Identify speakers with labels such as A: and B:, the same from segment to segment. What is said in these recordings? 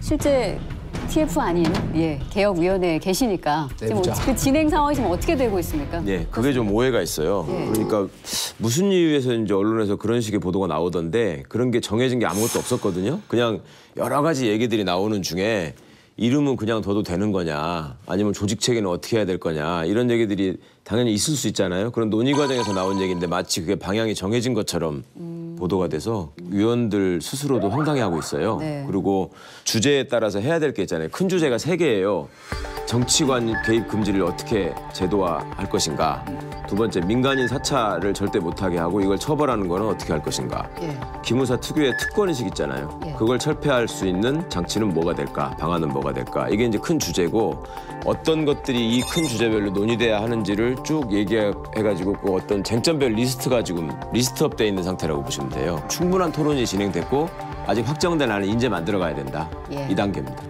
A: 실제 TF 아닌 개혁위원회에 계시니까 지금 그 진행 상황이 지금 어떻게 되고 있습니까?
B: 네, 그게 좀 오해가 있어요. 그러니까 무슨 이유에서 이제 언론에서 그런 식의 보도가 나오던데 그런 게 정해진 게 아무것도 없었거든요. 그냥 여러 가지 얘기들이 나오는 중에 이름은 그냥 둬도 되는 거냐 아니면 조직 체계는 어떻게 해야 될 거냐 이런 얘기들이 당연히 있을 수 있잖아요. 그런 논의 과정에서 나온 얘기인데 마치 그게 방향이 정해진 것처럼 보도가 돼서 위원들 스스로도 황당해하고 있어요.
A: 네.
B: 그리고 주제에 따라서 해야 될 게 있잖아요. 큰 주제가 3개예요. 정치관 개입 금지를 어떻게 제도화할 것인가. 두 번째, 민간인 사찰을 절대 못하게 하고 이걸 처벌하는 거는 어떻게 할 것인가. 기무사 특유의 특권의식 있잖아요. 그걸 철폐할 수 있는 장치는 뭐가 될까, 방안은 뭐가 될까. 이게 이제 큰 주제고 어떤 것들이 이 큰 주제별로 논의돼야 하는지를 쭉 얘기해가지고 그 어떤 쟁점별 리스트가 지금 리스트업돼 있는 상태라고 보시면 돼요. 충분한 토론이 진행됐고 아직 확정된 안을 이제 만들어가야 된다. 이 단계입니다.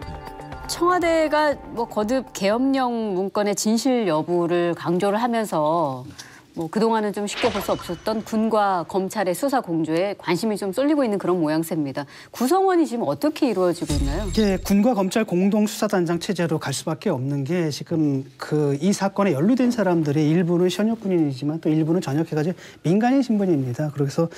A: 청와대가 뭐 거듭 계엄령 문건의 진실 여부를 강조를 하면서 뭐 그동안은 좀 쉽게 볼 수 없었던 군과 검찰의 수사 공조에 관심이 좀 쏠리고 있는 그런 모양새입니다. 구성원이 지금 어떻게 이루어지고 있나요?
C: 이게 군과 검찰 공동 수사단장 체제로 갈 수밖에 없는 게 지금 이 사건에 연루된 사람들의 일부는 현역 군인이지만 또 일부는 전역해가지고 민간인 신분입니다. 그래서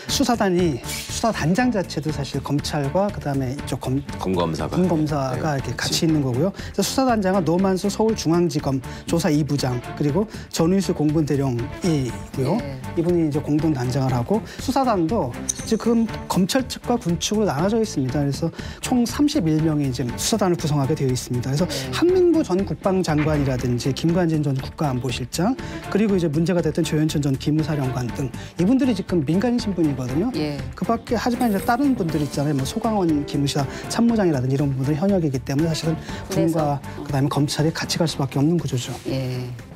C: 수사단장 자체도 사실 검찰과 그다음에 이쪽 군검사가 이렇게 같이 있는 거고요. 그래서 수사단장은 노만수 서울중앙지검 조사 2부장 그리고 전의수 공군대령 이고요. 이분이 이제 공동 단장을 하고 수사단도 지금 검찰 측과 군 측으로 나눠져 있습니다. 그래서 총 31명이 지금 수사단을 구성하게 되어 있습니다. 그래서 한민구 전 국방장관이라든지 김관진 전 국가안보실장 그리고 이제 문제가 됐던 조현천 전 기무사령관 등 이분들이 지금 민간인 신분이거든요. 그밖에 하지만 이제 다른 분들 있잖아요. 뭐 소강원 기무사 참모장이라든지 이런 분들은 현역이기 때문에 사실은 군과 그다음에 검찰이 같이 갈 수밖에 없는 구조죠.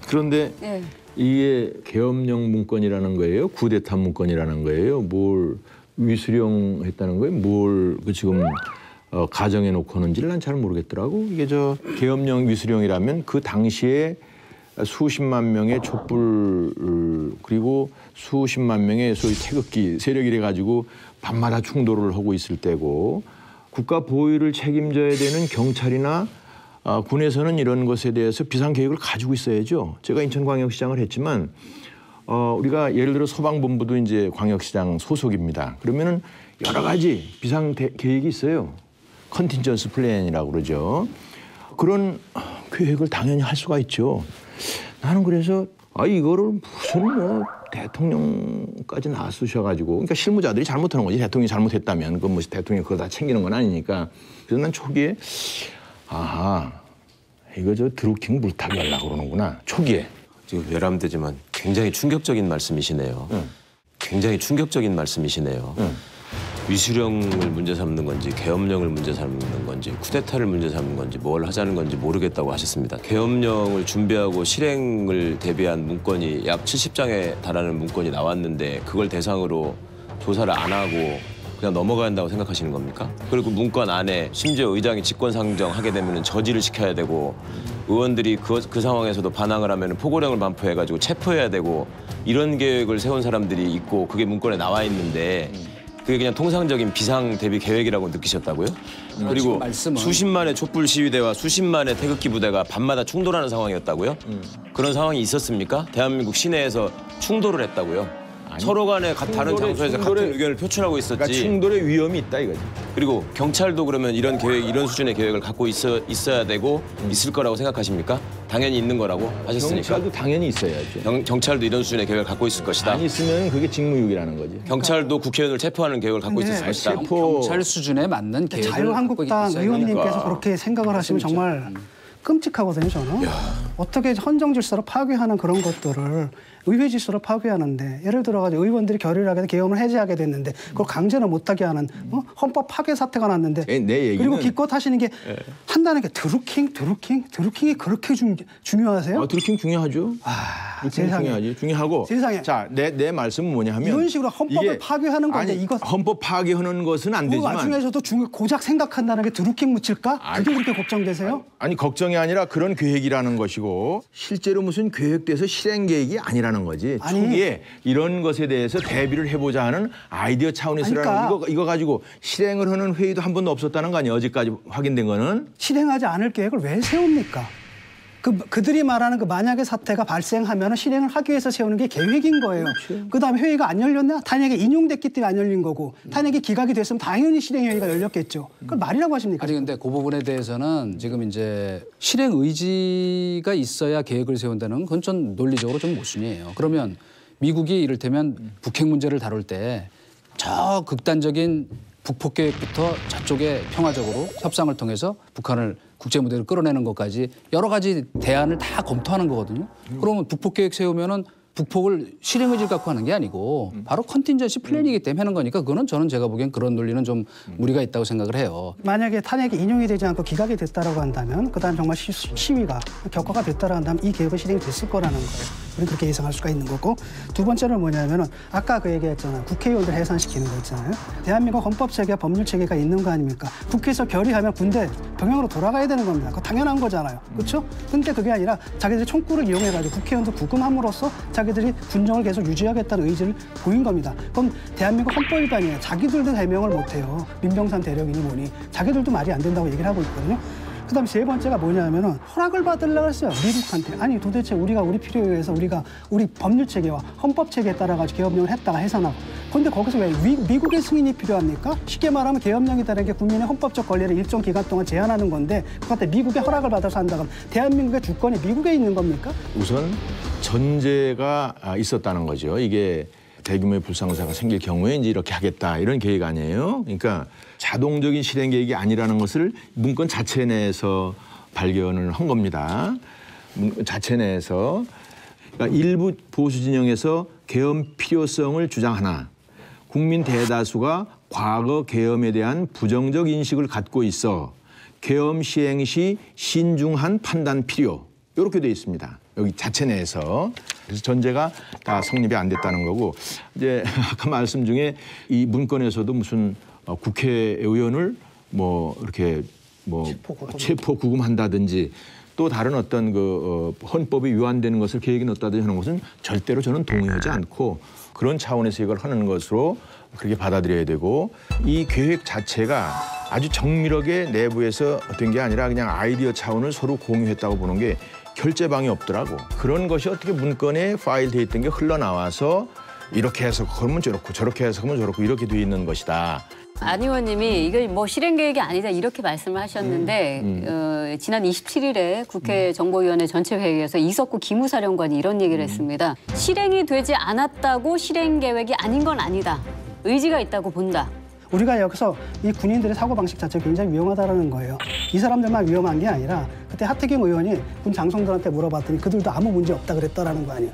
D: 그런데 이게 계엄령 문건이라는 거예요? 쿠데타 문건이라는 거예요? 뭘 위수령했다는 거예요? 뭘 지금 가정해 놓고 하는지를 난 잘 모르겠더라고. 이게 계엄령 위수령이라면 그 당시에 수십만 명의 촛불 그리고 수십만 명의 소위 태극기 세력이래 가지고 밤마다 충돌을 하고 있을 때고 국가 보위를 책임져야 되는 경찰이나 군에서는 이런 것에 대해서 비상계획을 가지고 있어야죠. 제가 인천광역시장을 했지만 우리가 예를 들어 소방본부도 이제 광역시장 소속입니다. 그러면은 여러 가지 비상계획이 있어요. 컨틴전스 플랜이라고 그러죠. 그런 계획을 당연히 할 수가 있죠. 나는 그래서 이거를 무슨 대통령까지 나서셔가지고 그러니까 실무자들이 잘못하는 거지. 대통령이 잘못했다면 그건 뭐 대통령이 그걸 다 챙기는 건 아니니까. 그래서 난 초기에 이거 드루킹 물타기 하려고 그러는구나. 초기에.
B: 지금 외람되지만 굉장히 충격적인 말씀이시네요. 굉장히 충격적인 말씀이시네요. 위수령을 문제 삼는 건지 계엄령을 문제 삼는 건지 쿠데타를 문제 삼는 건지 뭘 하자는 건지 모르겠다고 하셨습니다. 계엄령을 준비하고 실행을 대비한 문건이 약 70장에 달하는 문건이 나왔는데 그걸 대상으로 조사를 안 하고 그냥 넘어가야 한다고 생각하시는 겁니까? 그리고 문건 안에 심지어 의장이 직권상정하게 되면 저지를 시켜야 되고 의원들이 그 상황에서도 반항을 하면 포고령을 반포해가지고 체포해야 되고 이런 계획을 세운 사람들이 있고 그게 문건에 나와 있는데 그게 그냥 통상적인 비상 대비 계획이라고 느끼셨다고요? 그리고 수십만의 촛불 시위대와 수십만의 태극기 부대가 밤마다 충돌하는 상황이었다고요? 그런 상황이 있었습니까? 대한민국 시내에서 충돌을 했다고요? 서로 간에 다른 장소에서 같은 의견을 표출하고 있었지.
D: 그러니까 충돌의 위험이 있다 이거지.
B: 그리고 경찰도 그러면 이런 수준의 계획을 갖고 있어야 되고 있을 거라고 생각하십니까? 당연히 있는 거라고 하셨으니까.
D: 경찰도 당연히 있어야죠.
B: 경찰도 이런 수준의 계획을 갖고 있을 것이다.
D: 안 있으면 그게 직무유기라는 거지.
B: 경찰도 국회의원을 체포하는 계획을 갖고 있을 것이다.
E: 경찰 수준에 맞는 계획을
C: 자유한국당 의원님께서 그렇게 생각을 하시면 정말 끔찍하거든요, 저는. 어떻게 헌정 질서를 파괴하는 그런 것들을 의회 질서를 파괴하는데 예를 들어가지고 의원들이 결의를 계엄을 해제하게 됐는데 그걸 강제는 못하게 하는 헌법 파괴 사태가 났는데 그리고 기껏 하시는 게 한다는 게 드루킹이 그렇게 중요하세요?
D: 드루킹 중요하죠.
C: 세상에.
D: 중요하고.
C: 세상에.
D: 자, 내 말씀은 뭐냐 하면
C: 이런 식으로 헌법을 파괴하는 건데 이거
D: 헌법 파괴하는 것은 안 되지만
C: 그 와중에서도 고작 생각한다는 게 드루킹 묻힐까? 그게 그렇게 걱정되세요?
D: 아니 걱정이 아니라 그런 계획이라는 것이고 가지고 실제로 무슨 계획돼서 실행 계획이 아니라는 거지. 초기에 이런 것에 대해서 대비를 해보자 하는 아이디어 차원에서라는
C: 그러니까
D: 이거 가지고 실행을 하는 회의도 한 번도 없었다는 거 아니에요? 어제까지 확인된 거는.
C: 실행하지 않을 계획을 왜 세웁니까? 그들이 말하는 그 만약의 사태가 발생하면 실행을 하기 위해서 세우는 게 계획인 거예요. 그다음에 회의가 안 열렸나? 탄핵이 인용됐기 때문에 안 열린 거고 탄핵이 기각이 됐으면 당연히 실행회의가 열렸겠죠. 그걸 말이라고 하십니까?
E: 아니 근데 그 부분에 대해서는 지금 이제 실행 의지가 있어야 계획을 세운다는 건 그건 좀 논리적으로 좀 모순이에요. 그러면 미국이 이를테면 북핵 문제를 다룰 때 저 극단적인 북폭 계획부터 저쪽에 평화적으로 협상을 통해서 북한을 국제 무대로 끌어내는 것까지 여러 가지 대안을 다 검토하는 거거든요. 그러면 북폭 계획 세우면은 북폭을 실행 의지를 갖고 하는 게 아니고 바로 컨틴전시 플랜이기 때문에 하는 거니까 그거는 저는 제가 보기엔 그런 논리는 좀 무리가 있다고 생각을 해요.
C: 만약에 탄핵이 인용이 되지 않고 기각이 됐다라고 한다면 그다음 정말 시위가 격화가 됐다라고 한다면 이 계획은 실행이 됐을 거라는 거예요. 우리 그렇게 예상할 수가 있는 거고 두 번째는 뭐냐면은 아까 그 얘기했잖아요. 국회의원들 해산시키는 거 있잖아요. 대한민국 헌법체계와 법률체계가 있는 거 아닙니까? 국회에서 결의하면 군대 병영으로 돌아가야 되는 겁니다. 그거 당연한 거잖아요. 그렇죠? 근데 그게 아니라 자기들이 총구를 이용해가지고 국회의원들 구금함으로써 자기들이 군정을 계속 유지하겠다는 의지를 보인 겁니다. 그럼 대한민국 헌법 위반이에요. 자기들도 해명을 못해요. 민병산 대령이니 뭐니. 자기들도 말이 안 된다고 얘기를 하고 있거든요. 그다음 세 번째가 뭐냐면은 허락을 받으려고 했어요. 미국한테. 아니 도대체 우리가 우리 필요에 의해서 우리가 우리 법률 체계와 헌법 체계에 따라 가지고 계엄령을 했다가 해산하고. 그런데 거기서 왜 미국의 승인이 필요합니까? 쉽게 말하면 계엄령이라는 게 국민의 헌법적 권리를 일정 기간 동안 제한하는 건데 그것한테 미국의 허락을 받아서 한다 그러면 대한민국의 주권이 미국에 있는 겁니까?
D: 우선 전제가 있었다는 거죠. 이게 대규모의 불상사가 생길 경우에 이제 이렇게 하겠다 이런 계획 아니에요. 그러니까 자동적인 실행 계획이 아니라는 것을 문건 자체 내에서 발견을 한 겁니다. 문건 자체 내에서 그러니까 일부 보수 진영에서 계엄 필요성을 주장하나 국민 대다수가 과거 계엄에 대한 부정적 인식을 갖고 있어 계엄 시행 시 신중한 판단 필요 이렇게 돼 있습니다. 여기 자체 내에서. 그래서 전제가 다 성립이 안 됐다는 거고 이제 아까 말씀 중에 이 문건에서도 무슨 국회의원을 뭐 이렇게 뭐 체포 구금한다든지 또 다른 어떤 그 헌법이 위반되는 것을 계획에 넣었다든지 하는 것은 절대로 저는 동의하지 않고 그런 차원에서 이걸 하는 것으로 그렇게 받아들여야 되고 이 계획 자체가 아주 정밀하게 내부에서 어떤 게 아니라 그냥 아이디어 차원을 서로 공유했다고 보는 게 결재방이 없더라고. 그런 것이 어떻게 문건에 파일돼 있던 게 흘러나와서 이렇게 해서 그러면 저렇고 저렇게 해서 그러면 저렇고 이렇게 돼 있는 것이다.
A: 안 의원님이 이게 뭐 실행 계획이 아니다 이렇게 말씀을 하셨는데 지난 27일에 국회 정보위원회 전체 회의에서 이석구 기무사령관이 이런 얘기를 했습니다. 실행이 되지 않았다고 실행 계획이 아닌 건 아니다. 의지가 있다고 본다.
C: 우리가 여기서 이 군인들의 사고방식 자체가 굉장히 위험하다는 거예요. 이 사람들만 위험한 게 아니라 그때 하태경 의원이 군 장성들한테 물어봤더니 그들도 아무 문제 없다 그랬다라는 거 아니에요.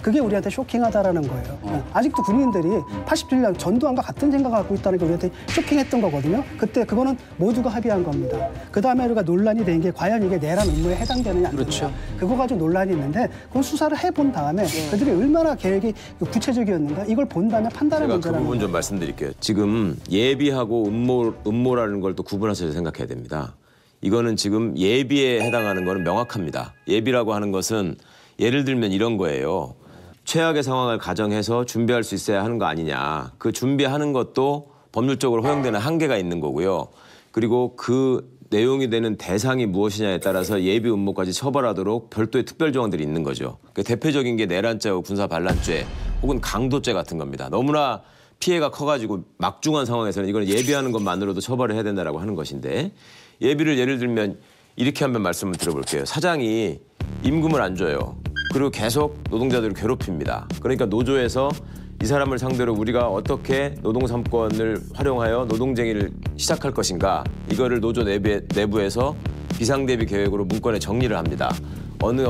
C: 그게 우리한테 쇼킹하다라는 거예요. 아직도 군인들이 87년 전두환과 같은 생각을 갖고 있다는 게 우리한테 쇼킹했던 거거든요. 그때 그거는 모두가 합의한 겁니다. 그다음에 우리가 논란이 된 게 과연 이게 내란 음모에 해당되느냐 안 되느냐.
E: 그렇죠.
C: 그거 가지고 논란이 있는데 그건 수사를 해본 다음에 그들이 얼마나 계획이 구체적이었는가 이걸 본 다음에 판단을
B: 제가
C: 문제라는
B: 그 부분 좀 말씀드릴게요. 지금 예비하고 음모라는 걸 또 구분하셔서 생각해야 됩니다. 이거는 지금 예비에 해당하는 거는 명확합니다. 예비라고 하는 것은 예를 들면 이런 거예요. 최악의 상황을 가정해서 준비할 수 있어야 하는 거 아니냐. 그 준비하는 것도 법률적으로 허용되는 한계가 있는 거고요. 그리고 그 내용이 되는 대상이 무엇이냐에 따라서 예비 음모까지 처벌하도록 별도의 특별 조항들이 있는 거죠. 그 대표적인 게 내란죄와 군사반란죄 혹은 강도죄 같은 겁니다. 너무나 피해가 커가지고 막중한 상황에서는 이걸 예비하는 것만으로도 처벌을 해야 된다라고 하는 것인데 예비를 예를 들면 이렇게 한번 말씀을 들어볼게요. 사장이 임금을 안 줘요. 그리고 계속 노동자들을 괴롭힙니다. 그러니까 노조에서 이 사람을 상대로 우리가 어떻게 노동 3권을 활용하여 노동쟁의를 시작할 것인가 이거를 노조 내부에서 비상대비 계획으로 문건에 정리를 합니다. 어느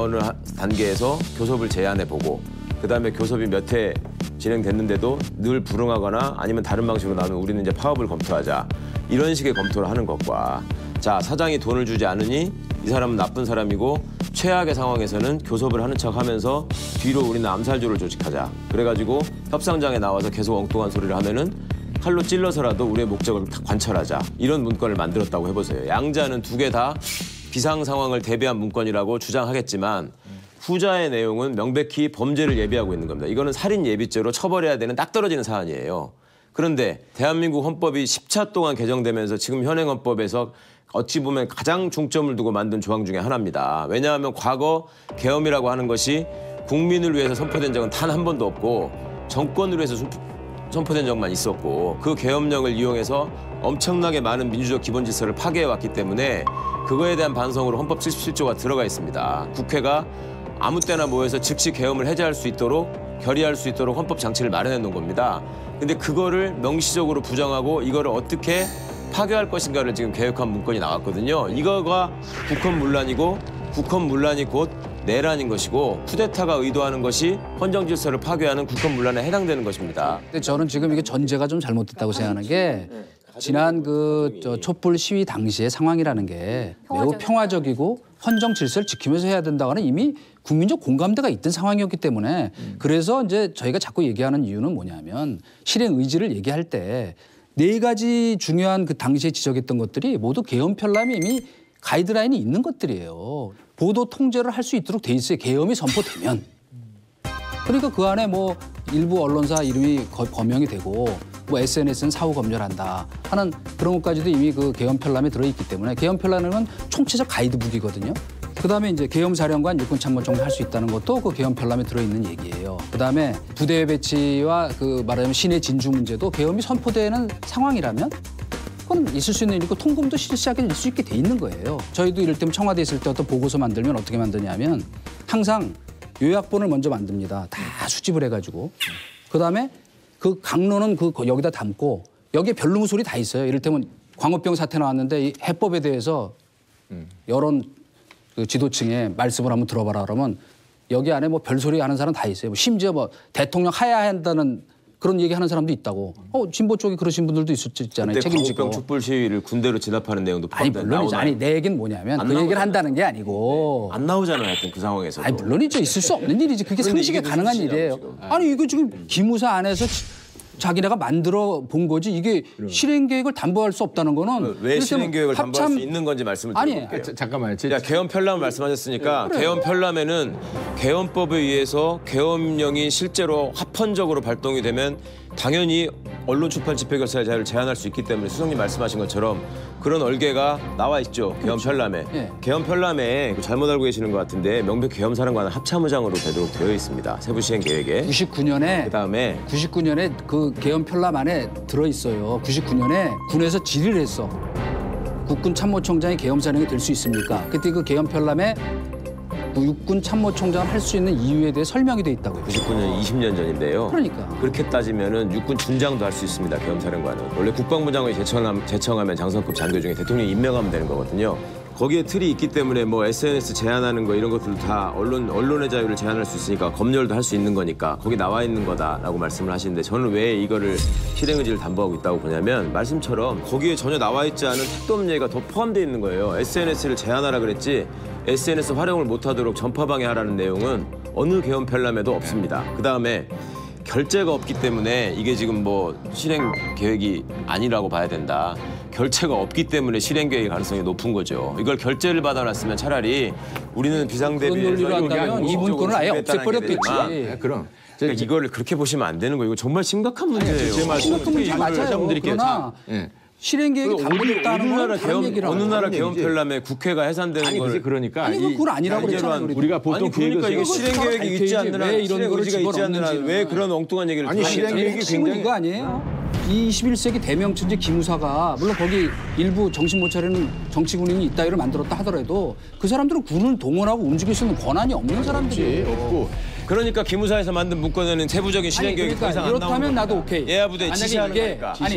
B: 단계에서 교섭을 제안해보고 그다음에 교섭이 몇 회 진행됐는데도 늘 불응하거나 아니면 다른 방식으로 나오면 우리는 이제 파업을 검토하자. 이런 식의 검토를 하는 것과 자 사장이 돈을 주지 않으니 이 사람은 나쁜 사람이고 최악의 상황에서는 교섭을 하는 척하면서 뒤로 우리는 암살조를 조직하자. 그래가지고 협상장에 나와서 계속 엉뚱한 소리를 하면은 칼로 찔러서라도 우리의 목적을 다 관철하자. 이런 문건을 만들었다고 해보세요. 양자는 두 개 다 비상 상황을 대비한 문건이라고 주장하겠지만 후자의 내용은 명백히 범죄를 예비하고 있는 겁니다. 이거는 살인 예비죄로 처벌해야 되는 딱 떨어지는 사안이에요. 그런데 대한민국 헌법이 10차 동안 개정되면서 지금 현행 헌법에서 어찌 보면 가장 중점을 두고 만든 조항 중에 하나입니다. 왜냐하면 과거 계엄이라고 하는 것이 국민을 위해서 선포된 적은 단 한 번도 없고 정권을 위해서 선포된 적만 있었고 그 계엄령을 이용해서 엄청나게 많은 민주적 기본 질서를 파괴해왔기 때문에 그거에 대한 반성으로 헌법 77조가 들어가 있습니다. 국회가 아무 때나 모여서 즉시 계엄을 해제할 수 있도록 결의할 수 있도록 헌법 장치를 마련해 놓은 겁니다. 근데 그거를 명시적으로 부정하고 이거를 어떻게 파괴할 것인가를 지금 계획한 문건이 나왔거든요. 이거가 국헌문란이고 국헌문란이 곧 내란인 것이고 쿠데타가 의도하는 것이 헌정 질서를 파괴하는 국헌문란에 해당되는 것입니다.
E: 근데 저는 지금 이게 전제가 좀 잘못됐다고 생각하는 게 지난 촛불 시위 당시의 상황이라는 게 매우 평화적이고 헌정 질서를 지키면서 해야 된다고는 이미 국민적 공감대가 있던 상황이었기 때문에 그래서 이제 저희가 자꾸 얘기하는 이유는 뭐냐면 실행 의지를 얘기할 때 4가지 중요한 그 당시에 지적했던 것들이 모두 계엄 편람이 이미 가이드라인이 있는 것들이에요. 보도 통제를 할 수 있도록 돼 있어요. 계엄이 선포되면. 그러니까 그 안에 뭐 일부 언론사 이름이 거명이 되고 뭐 SNS는 사후 검열한다 하는 그런 것까지도 이미 그 계엄 편람에 들어있기 때문에 계엄 편람은 총체적 가이드북이거든요. 그다음에 이제 계엄 사령관 육군 참모총장 할 수 있다는 것도 그 계엄 편람에 들어있는 얘기예요. 그다음에 부대 배치와 그 말하자면 시내 진주 문제도 계엄이 선포되는 상황이라면 그건 있을 수 있는 일이고 통금도 실시하게 될 수 있게 돼 있는 거예요. 저희도 이를테면 청와대에 있을 때 어떤 보고서 만들면 어떻게 만드냐면 항상 요약본을 먼저 만듭니다. 다 수집을 해가지고. 그다음에 그 강론은 여기다 담고 여기에 별로무소리 다 있어요. 이를테면 광우병 사태 나왔는데 이 해법에 대해서 여론 그 지도층에 말씀을 한번 들어봐라 그러면 여기 안에 뭐 별소리 하는 사람 다 있어요. 심지어 뭐 대통령 하야해야 한다는 그런 얘기하는 사람도 있다고. 진보 쪽에 그러신 분들도 있었잖아요. 책임지고.
B: 광우병 촛불 시위를 군대로 진압하는 내용도 포함된
E: 물론이죠. 아니 내 얘기는 뭐냐면 그 얘기를 한다는 게 아니고.
B: 안 나오잖아요. 하여튼 그 상황에서.
E: 아니 물론이죠. 있을 수 없는 일이지. 그게 상식에 가능한 일이에요. 지금. 아니 이거 지금 기무사 안에서 자기네가 만들어 본 거지 이게 실행 계획을 담보할 수 없다는 거는
B: 왜 실행 계획을 담보할 수 있는 건지 말씀을 드릴게요.
D: 잠깐만요.
B: 계엄 편람을 말씀하셨으니까 계엄 편람에는 계엄법에 의해서 계엄령이 실제로 합헌적으로 발동이 되면 당연히 언론 출판 집회 결사의 자유를 제한할 수 있기 때문에 수석님 말씀하신 것처럼 그런 얼개가 나와 있죠. 계엄 편람에.
E: 네.
B: 계엄 편람에 잘못 알고 계시는 것 같은데 명백 계엄 사령관은 합참의장으로 되도록 되어 있습니다. 세부 시행 계획에.
E: 99년에 그 계엄 편람 안에 들어 있어요. 99년에 군에서 질의를 했어. 국군 참모총장이 계엄 사령이 될 수 있습니까? 그때 그 계엄 편람에 육군 참모총장을 할 수 있는 이유에 대해 설명이 돼 있다고요.
B: 99년 20년 전인데요.
E: 그러니까.
B: 그렇게 따지면은 육군 준장도 할 수 있습니다. 계엄사령관은. 원래 국방부장관이 제청하면 장성급 장교 중에 대통령이 임명하면 되는 거거든요. 거기에 틀이 있기 때문에 뭐 SNS 제한하는 거 이런 것들도 다 언론의 자유를 제한할 수 있으니까 검열도 할 수 있는 거니까 거기 나와 있는 거다라고 말씀을 하시는데 저는 왜 이거를 실행 의지를 담보하고 있다고 보냐면 말씀처럼 거기에 전혀 나와 있지 않은 택도 없는 얘기가 더 포함되어 있는 거예요. SNS를 제한하라 그랬지 SNS 활용을 못하도록 전파 방해하라는 내용은 어느 계엄 편람에도 없습니다. 그다음에 결재가 없기 때문에 이게 지금 뭐 실행 계획이 아니라고 봐야 된다. 결재가 없기 때문에 실행 계획의 가능성이 높은 거죠. 이걸 결재를 받아놨으면 차라리 우리는 비상대비에서
E: 논리로 한다면 이 문건을 아예 없애버렸겠지.
D: 그럼.
B: 그러니까 이거를 그렇게 보시면 안 되는 거예요. 이거 정말 심각한 문제예요.
E: 심각한 문제 맞아요. 그러나 실행 계획이 담보됐다는 건 다른 얘기라고.
B: 어느 나라 계엄 편람에 국회가 해산되는 걸
D: 그러니까
E: 그건 아니라고 그랬잖아요.
D: 우리가 보통
B: 그러니까 이게 실행 계획이 있지 않느냐,
E: 왜 이런
B: 실행
E: 거를
B: 의지가 있지 않느냐, 왜 그런 엉뚱한 얘기를
D: 아니 실행 계획이
E: 굉장히 이거 아니에요? 21세기 대명천재 기무사가 물론 거기 일부 정신 못 차리는 정치 군인이 있다 이를 만들었다 하더라도 그 사람들은 군을 동원하고 움직일 수 있는 권한이 없는 사람들이에요.
D: 없고.
B: 그러니까 기무사에서 만든 문건에는 세부적인 실행 계획이 더 이상 안 나오는
E: 이렇다면 나도 오케이.
B: 예하부대 지시하는 거니까.
E: 아니